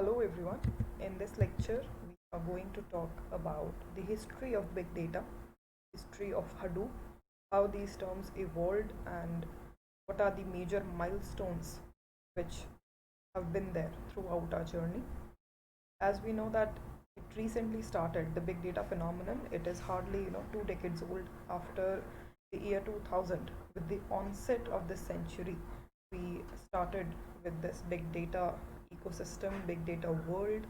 Hello everyone. In this lecture, we are going to talk about the history of big data, history of Hadoop, how these terms evolved, and what are the major milestones which have been there throughout our journey. As we know that it recently started, the big data phenomenon, it is hardly 2 decades old. After the year 2000, with the onset of this century, we started with this big data ecosystem, big data world.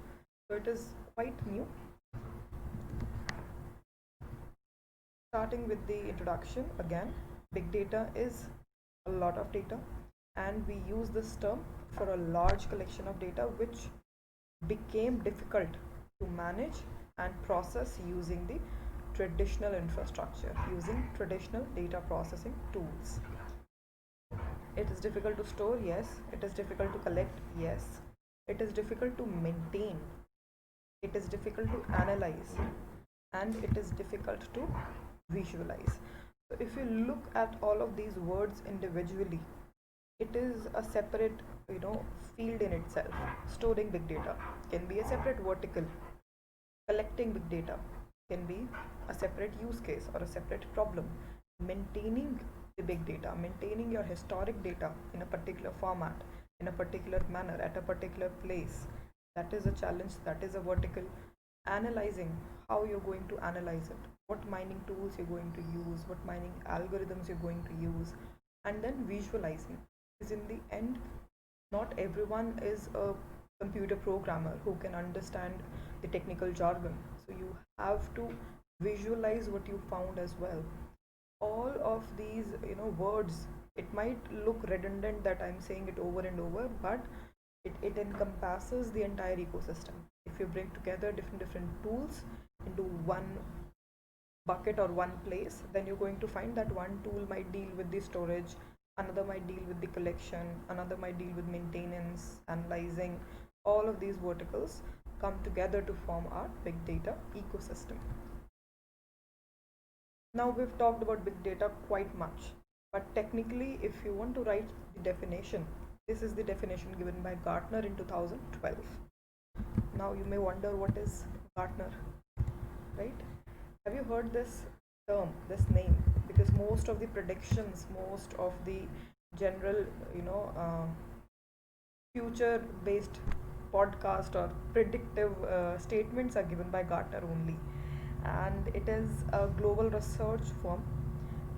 So it is quite new. Starting with the introduction again, big data is a lot of data, and we use this term for a large collection of data which became difficult to manage and process using the traditional infrastructure, using traditional data processing tools. It is difficult to store, yes. It is difficult to collect, yes. It is difficult to maintain, it is difficult to analyze, and it is difficult to visualize. So if you look at all of these words individually, it is a separate field in itself. Storing big data can be a separate vertical. Collecting big data can be a separate use case or a separate problem. Maintaining the big data, maintaining your historic data in a particular format, in a particular manner, at a particular place, that is a challenge, that is a vertical. Analyzing how you're going to analyze it, what mining tools you're going to use, what mining algorithms you're going to use, and then visualizing. Because in the end, not everyone is a computer programmer who can understand the technical jargon. So you have to visualize what you found as well. All of these words, it might look redundant that I'm saying it over and over, but it encompasses the entire ecosystem. If you bring together different tools into one bucket or one place, then you're going to find that one tool might deal with the storage, another might deal with the collection, another might deal with maintenance, analyzing. All of these verticals come together to form our big data ecosystem. Now we've talked about big data quite much, but technically, if you want to write the definition, this is the definition given by Gartner in 2012. Now you may wonder, what is Gartner, right? Have you heard this term, this name? Because most of the predictions, most of the general, future based podcast or predictive statements are given by Gartner only. And it is a global research firm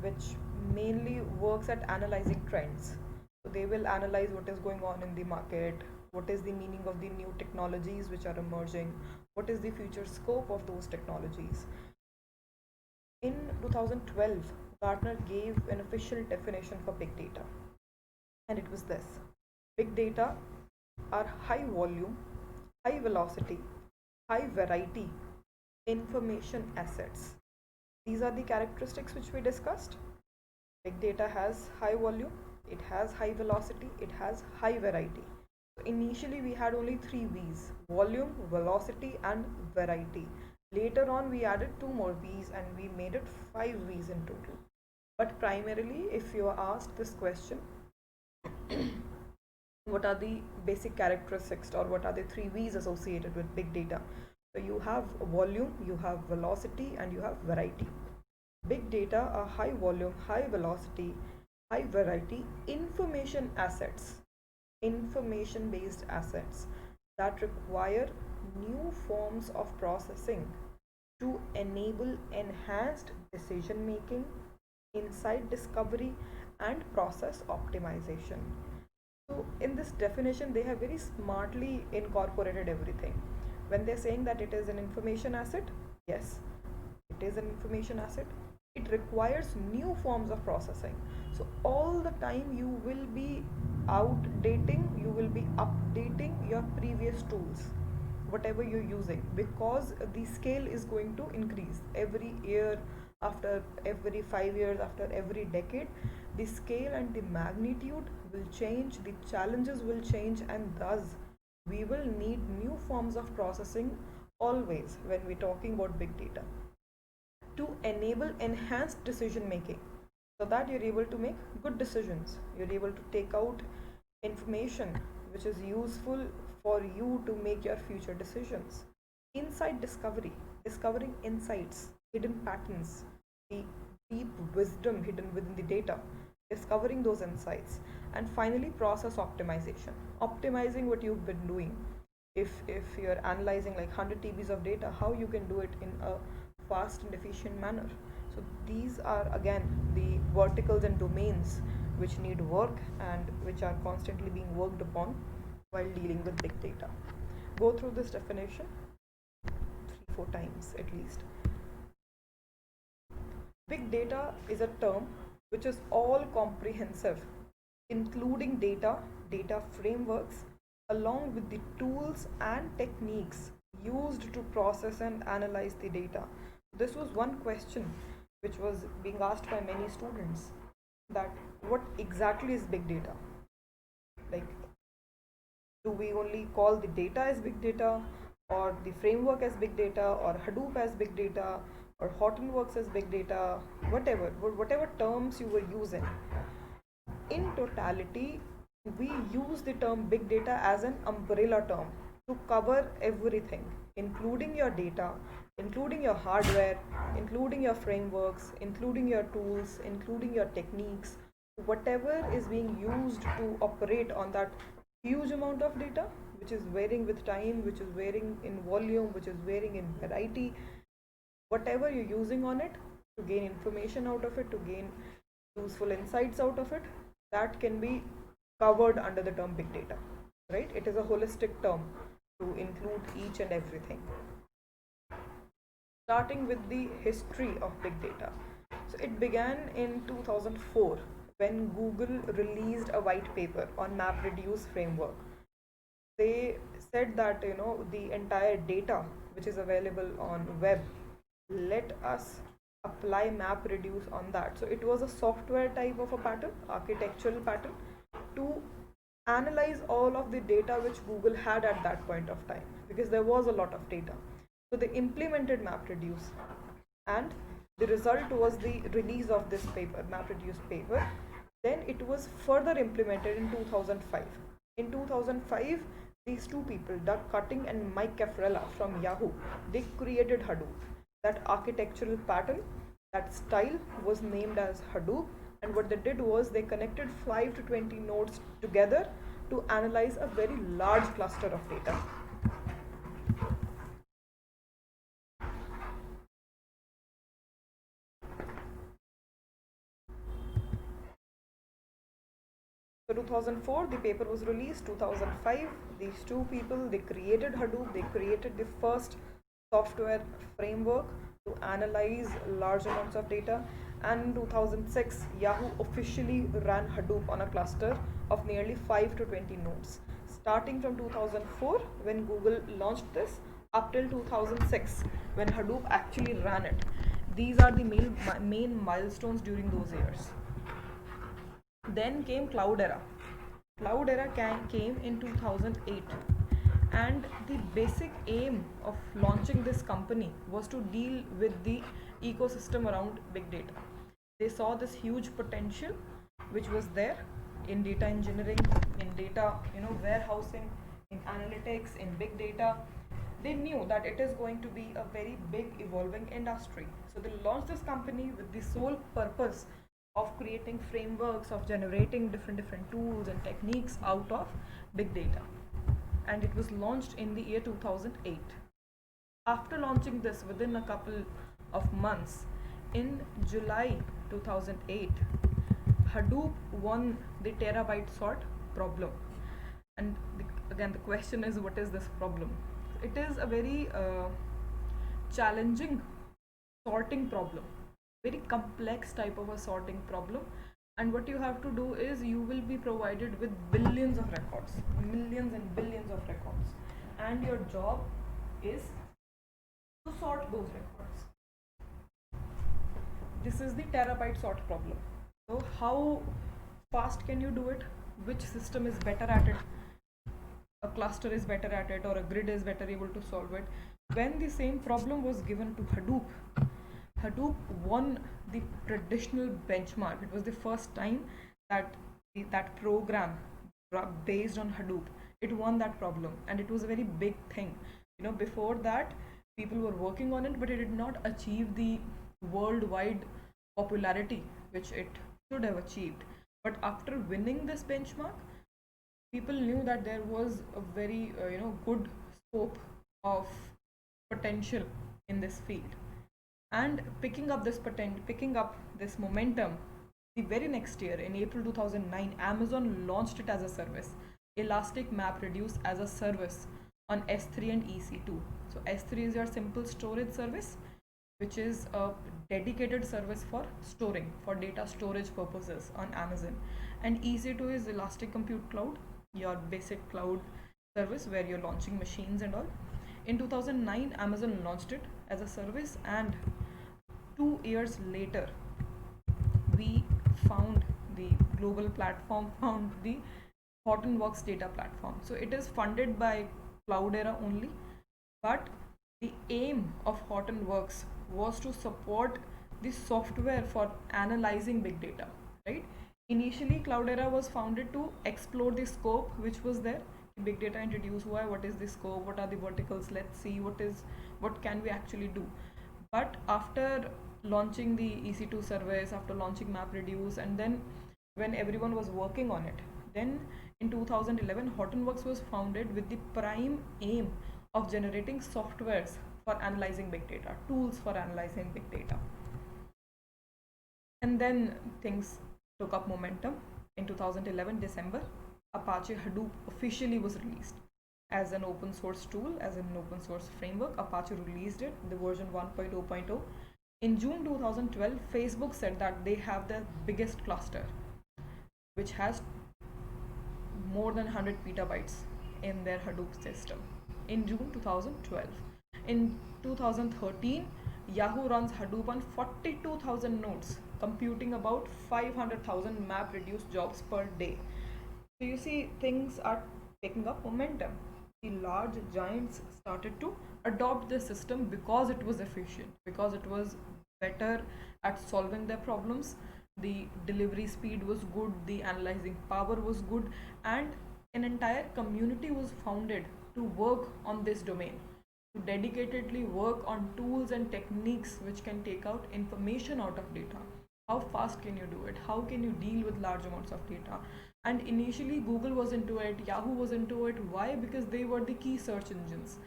which mainly works at analyzing trends. So they will analyze what is going on in the market, what is the meaning of the new technologies which are emerging, what is the future scope of those technologies. In 2012, Gartner gave an official definition for big data, and it was this: big data are high volume, high velocity, high variety information assets. These are the characteristics which we discussed. Big data has high volume, it has high velocity, it has high variety. So initially we had only three V's: volume, velocity, and variety. Later on we added two more V's and we made it five V's in total. But primarily, if you are asked this question, what are the basic characteristics or what are the three V's associated with big data? So you have volume, you have velocity, and you have variety. Big data are high volume, high velocity, high variety information based assets that require new forms of processing to enable enhanced decision making, insight discovery, and process optimization. So, in this definition, they have very smartly incorporated everything. When they're saying that it is an information asset, yes, it is an information asset. It requires new forms of processing. So, all the time you will be outdating, you will be updating your previous tools, whatever you're using, because the scale is going to increase every year, after every 5 years, after every decade. The scale and the magnitude will change, the challenges will change, and thus we will need new forms of processing always when we're talking about big data to enable enhanced decision making, so that you're able to make good decisions, you're able to take out information which is useful for you to make your future decisions. Insight discovery, discovering insights, hidden patterns, the deep wisdom hidden within the data, discovering those insights. And finally, process optimization, optimizing what you've been doing. If you're analyzing like 100 TBs of data, how you can do it in a fast and efficient manner. So these are again the verticals and domains which need work and which are constantly being worked upon while dealing with big data. Go through this definition 3-4 times at least. Big data is a term which is all comprehensive, including data, data frameworks, along with the tools and techniques used to process and analyze the data. This was one question which was being asked by many students, that what exactly is big data? Like, do we only call the data as big data, or the framework as big data, or Hadoop as big data, or Hortonworks as big data, whatever terms you were using. In totality, we use the term big data as an umbrella term to cover everything, including your data, including your hardware, including your frameworks, including your tools, including your techniques, whatever is being used to operate on that huge amount of data, which is varying with time, which is varying in volume, which is varying in variety, whatever you're using on it to gain information out of it, to gain useful insights out of it, that can be covered under the term big data, right? It is a holistic term to include each and everything. Starting with the history of big data. So it began in 2004 when Google released a white paper on MapReduce framework. They said that the entire data which is available on web, let us apply MapReduce on that. So it was a software type of a pattern, architectural pattern, to analyze all of the data which Google had at that point of time, because there was a lot of data. So they implemented MapReduce, and the result was the release of this paper, MapReduce paper. Then it was further implemented in 2005. In 2005, these two people, Doug Cutting and Mike Cafarella from Yahoo, they created Hadoop. That architectural pattern, that style was named as Hadoop, and what they did was they connected 5 to 20 nodes together to analyze a very large cluster of data. So 2004, the paper was released. 2005, these two people, they created Hadoop. They created the first software framework to analyze large amounts of data. And in 2006, Yahoo officially ran Hadoop on a cluster of nearly 5 to 20 nodes. Starting from 2004, when Google launched this, up till 2006, when Hadoop actually ran it. These are the main milestones during those years. Then came Cloudera. Cloudera came in 2008, and the basic aim of launching this company was to deal with the ecosystem around big data. They saw this huge potential which was there in data engineering, in data warehousing, in analytics, in big data. They knew that it is going to be a very big evolving industry. So they launched this company with the sole purpose of creating frameworks, of generating different tools and techniques out of big data. And it was launched in the year 2008. After launching this, within a couple of months, in July 2008, Hadoop won the terabyte sort problem. And again, the question is, what is this problem? It is a very challenging sorting problem, very complex type of a sorting problem. And what you have to do is you will be provided with billions of records, millions and billions of records, and your job is to sort those records. This is the terabyte sort problem. So how fast can you do it? Which system is better at it? A cluster is better at it, or a grid is better able to solve it? When the same problem was given to Hadoop, Hadoop won the traditional benchmark. It was the first time that that program based on Hadoop it won that problem, and it was a very big thing. Before that, people were working on it, but it did not achieve the worldwide popularity which it should have achieved. But after winning this benchmark, people knew that there was a very good scope of potential in this field. And picking up this momentum, the very next year, in April 2009, Amazon launched it as a service. Elastic MapReduce as a service on S3 and EC2. So S3 is your simple storage service, which is a dedicated service for storing, for data storage purposes on Amazon. And EC2 is Elastic Compute Cloud, your basic cloud service where you're launching machines and all. In 2009, Amazon launched it as a service, and 2 years later, we found the global platform, found the Hortonworks data platform. So it is funded by Cloudera only, but the aim of Hortonworks was to support the software for analyzing big data, right? Initially, Cloudera was founded to explore the scope which was there. Big data introduced, why, what is the scope, what are the verticals, let's see what can we actually do. But after launching the EC2 service, after launching MapReduce, and then when everyone was working on it, then in 2011, Hortonworks was founded with the prime aim of generating softwares for analyzing big data, tools for analyzing big data. And then things took up momentum. In 2011 December, Apache Hadoop officially was released as an open source tool, as an open source framework. Apache released it, the version 1.0.0. In June 2012, Facebook said that they have the biggest cluster, which has more than 100 petabytes in their Hadoop system, in June 2012. In 2013, Yahoo runs Hadoop on 42,000 nodes, computing about 500,000 MapReduce jobs per day. So you see, things are picking up momentum. The large giants started to adopt this system because it was efficient, because it was better at solving their problems. The delivery speed was good, the analyzing power was good, and an entire community was founded to work on this domain, to dedicatedly work on tools and techniques which can take out information out of data. How fast can you do it? How can you deal with large amounts of data? And initially, Google was into it, Yahoo was into it. Why? Because they were the key search engines.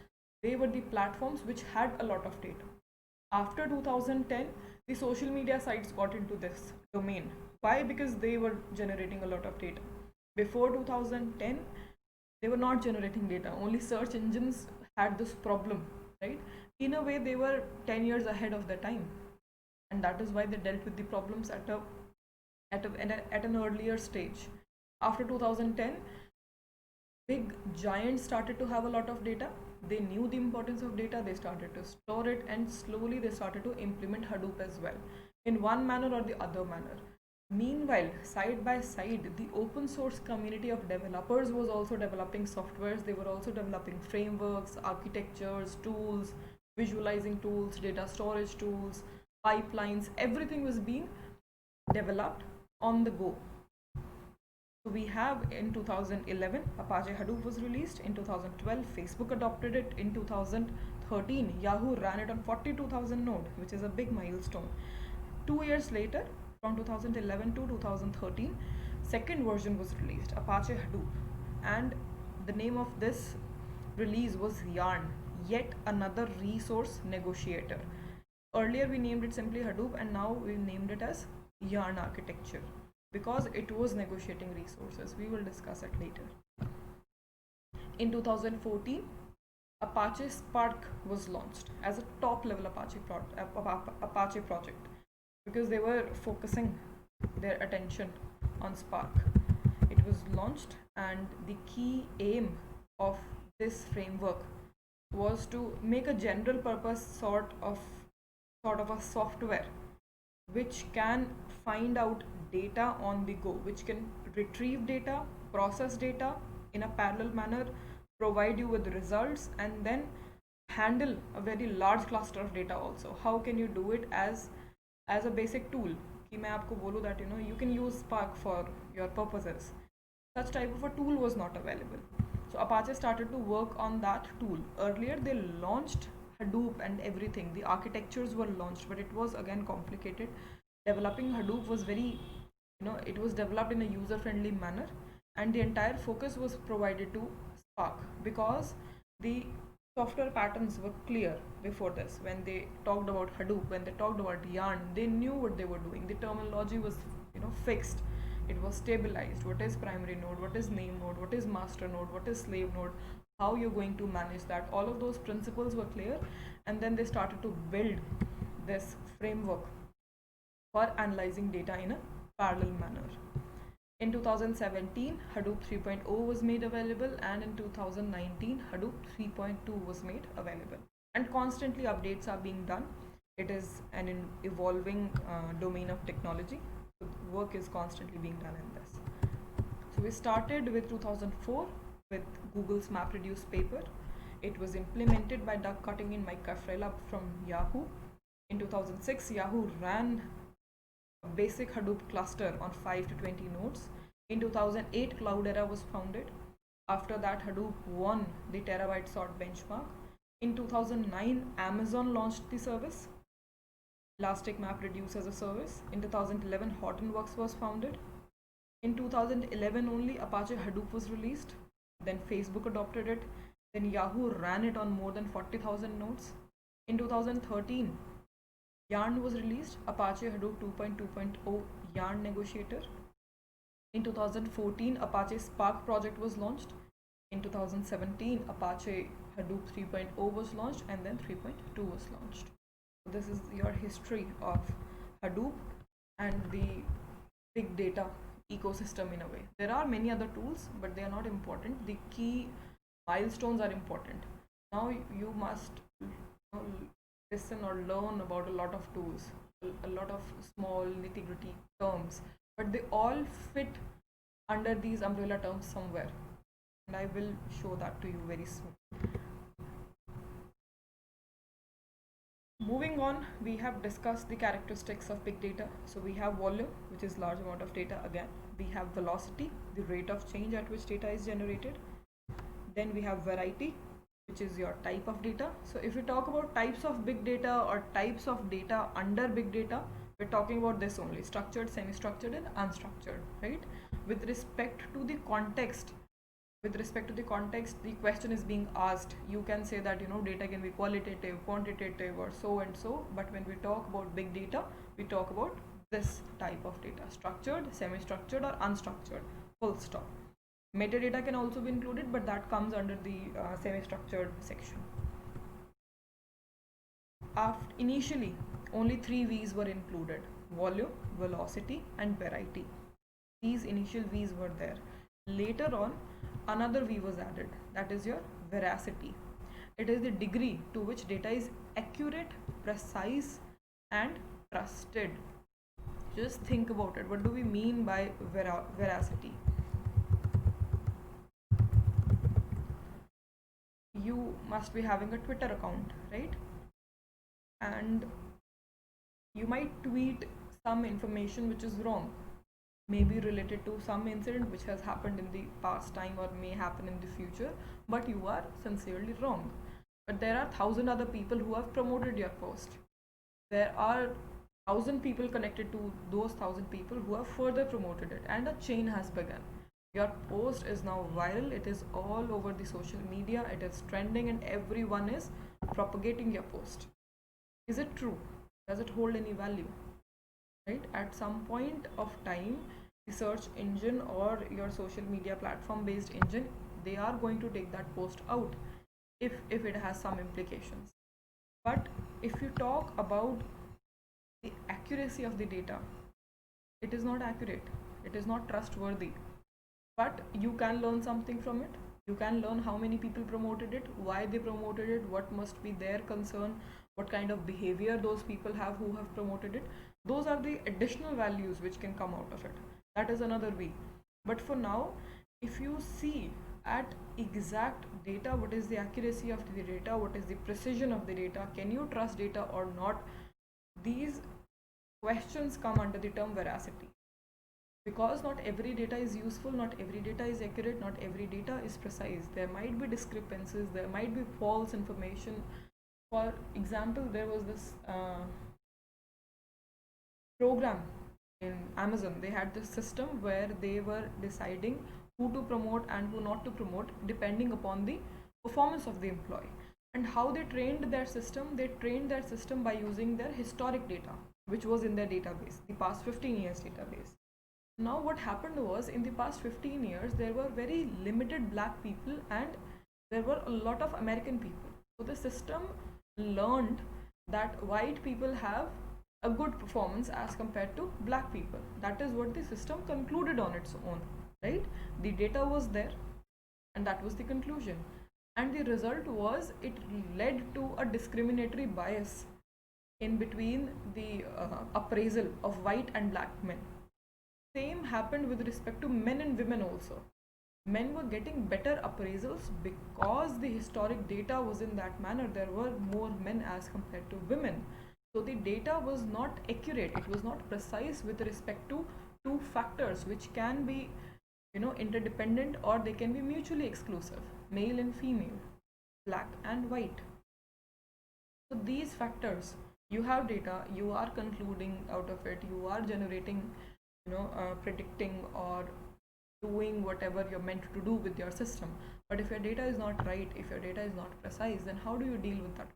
They were the platforms which had a lot of data. After 2010, the social media sites got into this domain. Why? Because they were generating a lot of data. Before 2010, they were not generating data. Only search engines had this problem, right? In a way, they were 10 years ahead of their time. And that is why they dealt with the problems at an earlier stage. After 2010, big giants started to have a lot of data. They knew the importance of data, they started to store it, and slowly they started to implement Hadoop as well, in one manner or the other manner. Meanwhile, side by side, the open source community of developers was also developing softwares. They were also developing frameworks, architectures, tools, visualizing tools, data storage tools, pipelines. Everything was being developed on the go. So we have, in 2011, Apache Hadoop was released. In 2012, Facebook adopted it. In 2013, Yahoo ran it on 42,000 node, which is a big milestone. 2 years later, from 2011 to 2013, second version was released, Apache Hadoop. And the name of this release was Yarn, yet another resource negotiator. Earlier we named it simply Hadoop, and now we named it as Yarn architecture, because it was negotiating resources. We will discuss it later. In 2014, Apache Spark was launched as a top level Apache project, because they were focusing their attention on Spark. It was launched, and the key aim of this framework was to make a general purpose sort of a software which can find out data on the go, which can retrieve data, process data in a parallel manner, provide you with results, and then handle a very large cluster of data also. How can you do it as a basic tool? कि मैं आपको बोलूँ that you can use Spark for your purposes. such type of a tool was not available. So Apache started to work on that tool. Earlier they launched Hadoop and everything. The architectures were launched, but it was again complicated. Developing Hadoop was very, it was developed in a user friendly manner, and the entire focus was provided to Spark because the software patterns were clear before this. When they talked about Hadoop, when they talked about Yarn, they knew what they were doing. The terminology was, fixed. It was stabilized. What is primary node? What is name node? What is master node? What is slave node? How you're going to manage that? All of those principles were clear, and then they started to build this framework for analyzing data in a parallel manner. In 2017, Hadoop 3.0 was made available, and in 2019, Hadoop 3.2 was made available. And constantly updates are being done. It is an evolving domain of technology. So work is constantly being done in this. So we started with 2004 with Google's MapReduce paper. It was implemented by Doug Cutting and Mike Cafrela from Yahoo. In 2006, Yahoo ran a basic Hadoop cluster on 5 to 20 nodes. In 2008, Cloudera was founded. After that, Hadoop won the terabyte sort benchmark. In 2009, Amazon launched the service, Elastic MapReduce as a service. In 2011, Hortonworks was founded. In 2011 only, Apache Hadoop was released. Then Facebook adopted it. Then Yahoo ran it on more than 40,000 nodes. In 2013, Yarn was released, Apache Hadoop 2.2.0 Yarn Negotiator. In 2014, Apache Spark project was launched. In 2017, Apache Hadoop 3.0 was launched, and then 3.2 was launched. So this is your history of Hadoop and the big data ecosystem in a way. There are many other tools, but they are not important. The key milestones are important. Now you must listen or learn about a lot of tools, a lot of small nitty-gritty terms, but they all fit under these umbrella terms somewhere, and I will show that to you very soon. Moving on, we have discussed the characteristics of big data. So we have volume, which is large amount of data again. We have velocity, the rate of change at which data is generated. Then we have variety, which is your type of data. So if we talk about types of big data or types of data under big data, we're talking about this only: structured, semi-structured, and unstructured, right? With respect to the context, the question is being asked. You can say that data can be qualitative, quantitative, or so and so, but when we talk about big data, we talk about this type of data: structured, semi-structured, or unstructured, full stop. Metadata can also be included, but that comes under the semi-structured section. Initially, only 3 V's were included: volume, velocity, and variety. These initial V's were there. Later on, another V was added, that is your veracity. It is the degree to which data is accurate, precise, and trusted. Just think about it. What do we mean by veracity? You must be having a Twitter account, right? And you might tweet some information which is wrong, maybe related to some incident which has happened in the past time or may happen in the future, but you are sincerely wrong. But there are 1,000 other people who have promoted your post. There are 1,000 people connected to those 1,000 people who have further promoted it, and a chain has begun. Your post is now viral, it is all over the social media, it is trending, and everyone is propagating your post. Is it true? Does it hold any value? Right? At some point of time, the search engine or your social media platform based engine, they are going to take that post out if it has some implications. But if you talk about the accuracy of the data, it is not accurate, it is not trustworthy, but you can learn something from it. You can learn how many people promoted it, why they promoted it, what must be their concern, what kind of behavior those people have who have promoted it. Those are the additional values which can come out of it. That is another way. But for now, if you see at exact data, what is the accuracy of the data, what is the precision of the data, can you trust data or not, these questions come under the term veracity. because not every data is useful, not every data is accurate, not every data is precise. There might be discrepancies, there might be false information. For example, there was this program in Amazon. They had this system where they were deciding who to promote and who not to promote depending upon the performance of the employee. And how they trained their system? They trained their system by using their historic data, which was in their database, the past 15 years database. Now, what happened was, in the past 15 years, there were very limited black people and there were a lot of American people. So, the system learned that white people have a good performance as compared to black people. That is what the system concluded on its own, right? The data was there, and that was the conclusion. And the result was, it led to a discriminatory bias in between the appraisal of white and black men. Same happened with respect to men and women also. Men were getting better appraisals because the historic data was in that manner. There were more men as compared to women. So the data was not accurate, it was not precise with respect to two factors which can be, interdependent, or they can be mutually exclusive, male and female, black and white. So these factors, you have data, you are concluding out of it, you are generating, predicting or doing whatever you're meant to do with your system. But if your data is not right, if your data is not precise, then how do you deal with that?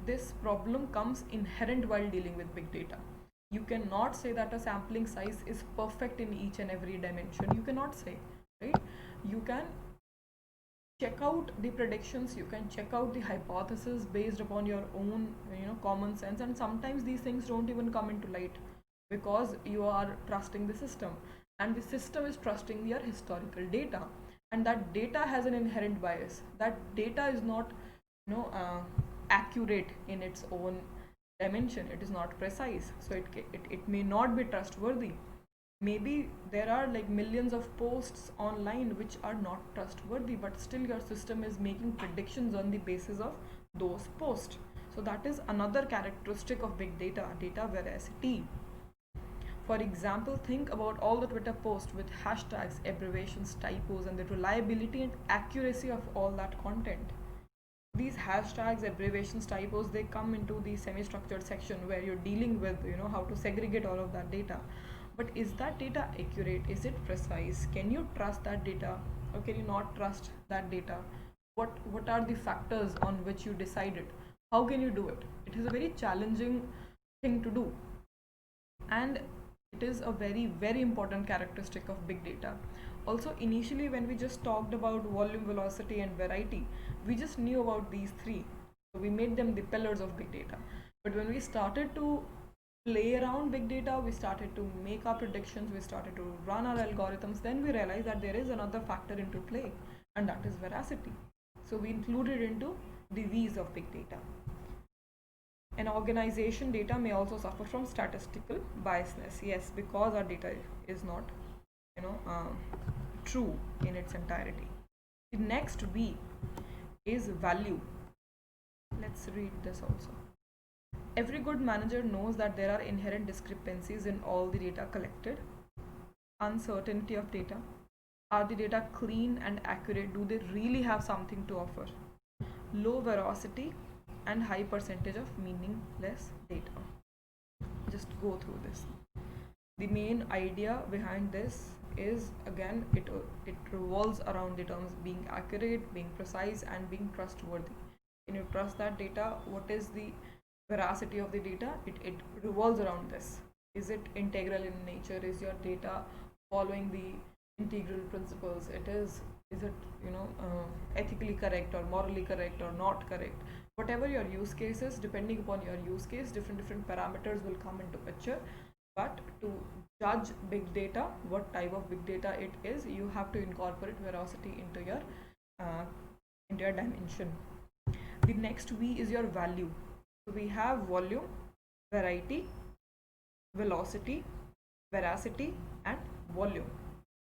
This problem comes inherent while dealing with big data. You cannot say that a sampling size is perfect in each and every dimension. You cannot say, right? You can check out the predictions, you can check out the hypothesis based upon your own, common sense, and sometimes these things don't even come into light because you are trusting the system, and the system is trusting your historical data, and that data has an inherent bias. That data is not, accurate in its own dimension. It is not precise, so it may not be trustworthy. Maybe there are like millions of posts online which are not trustworthy, but still your system is making predictions on the basis of those posts. So that is another characteristic of big data, data veracity. For example, think about all the Twitter posts with hashtags, abbreviations, typos, and the reliability and accuracy of all that content. These hashtags, abbreviations, typos, they come into the semi-structured section where you're dealing with, how to segregate all of that data. But is that data accurate? Is it precise? Can you trust that data, or can you not trust that data? What are the factors on which you decide it? How can you do it? It is a very challenging thing to do, and it is a very, very important characteristic of big data. Also, initially when we just talked about volume, velocity, and variety, we just knew about these three, so we made them the pillars of big data. But when we started to play around big data, we started to make our predictions, we started to run our algorithms, then we realized that there is another factor into play, and that is veracity. So we included into the V's of big data. An organization data may also suffer from statistical biasness. Yes, because our data is not, true in its entirety. The next V is value. Let's read this also. Every good manager knows that there are inherent discrepancies in all the data collected. Uncertainty of data. Are the data clean and accurate? Do they really have something to offer? Low veracity and high percentage of meaningless data. Just go through this. The main idea behind this is, again, it revolves around the terms being accurate, being precise, and being trustworthy. Can you trust that data? What is the veracity of the data? It revolves around this. Is it integral in nature? Is your data following the integral principles? Is it, ethically correct or morally correct or not correct? Whatever your use case is, depending upon your use case, different parameters will come into picture. But to judge big data, what type of big data it is, you have to incorporate veracity into your dimension. The next V is your value. So we have volume, variety, velocity, veracity, and volume.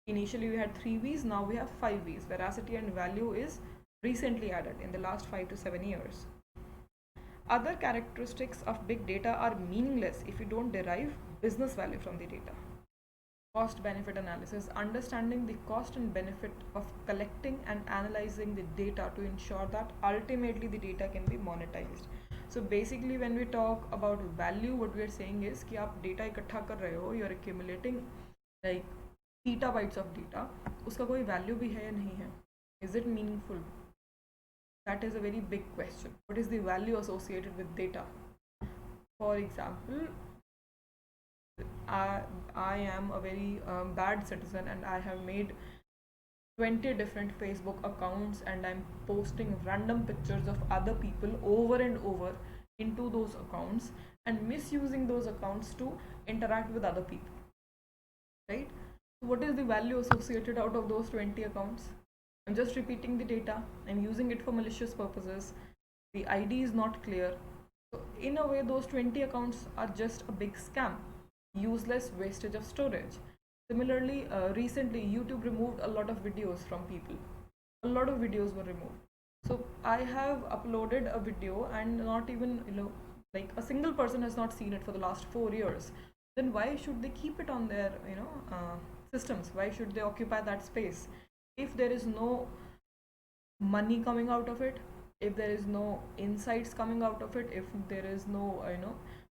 Initially we had 3 V's, now we have 5 V's. Veracity and value is recently added in the last 5 to 7 years. Other characteristics of big data are meaningless if you don't derive business value from the data. Cost benefit analysis, understanding the cost and benefit of collecting and analyzing the data to ensure that ultimately the data can be monetized. So basically when we talk about value, what we are saying is कि आप data इकट्ठा कर रहे हो, you are accumulating like petabytes of data, उसका कोई value भी है या नहीं है? Is it meaningful? That is a very big question. What is the value associated with data? For example, I am a very bad citizen and I have made 20 different Facebook accounts and I'm posting random pictures of other people over and over into those accounts and misusing those accounts to interact with other people, right? What is the value associated out of those 20 accounts? I'm just repeating the data, I'm using it for malicious purposes, the ID is not clear. So in a way those 20 accounts are just a big scam, useless wastage of storage. Similarly, recently YouTube removed a lot of videos from people. A lot of videos were removed. So I have uploaded a video and not even, like a single person has not seen it for the last 4 years. Then why should they keep it on their, systems? Why should they occupy that space? If there is no money coming out of it, if there is no insights coming out of it, if there is no,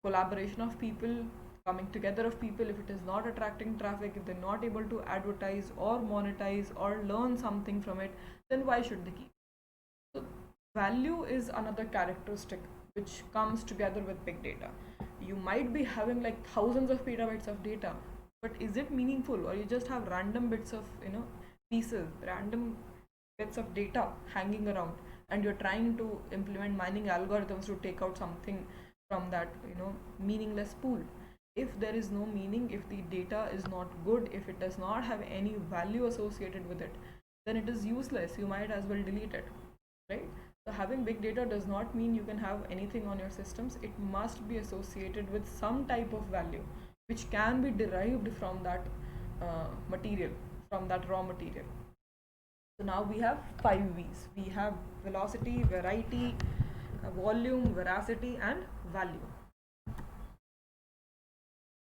collaboration of people, coming together of people, if it is not attracting traffic, if they're not able to advertise or monetize or learn something from it, then why should they keep? So value is another characteristic which comes together with big data. You might be having like thousands of petabytes of data, but is it meaningful, or you just have random bits of, pieces, random bits of data hanging around, and you're trying to implement mining algorithms to take out something from that, meaningless pool? If there is no meaning, if the data is not good, if it does not have any value associated with it, then it is useless. You might as well delete it, right? So having big data does not mean you can have anything on your systems. It must be associated with some type of value which can be derived from that material, from that raw material. So now we have 5 V's. We have velocity, variety, volume, veracity, and value.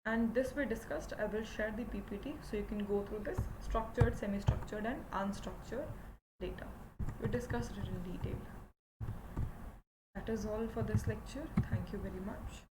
And this we discussed. I will share the PPT so you can go through this structured, semi-structured, and unstructured data. We discussed it in detail. That is all for this lecture. Thank you very much.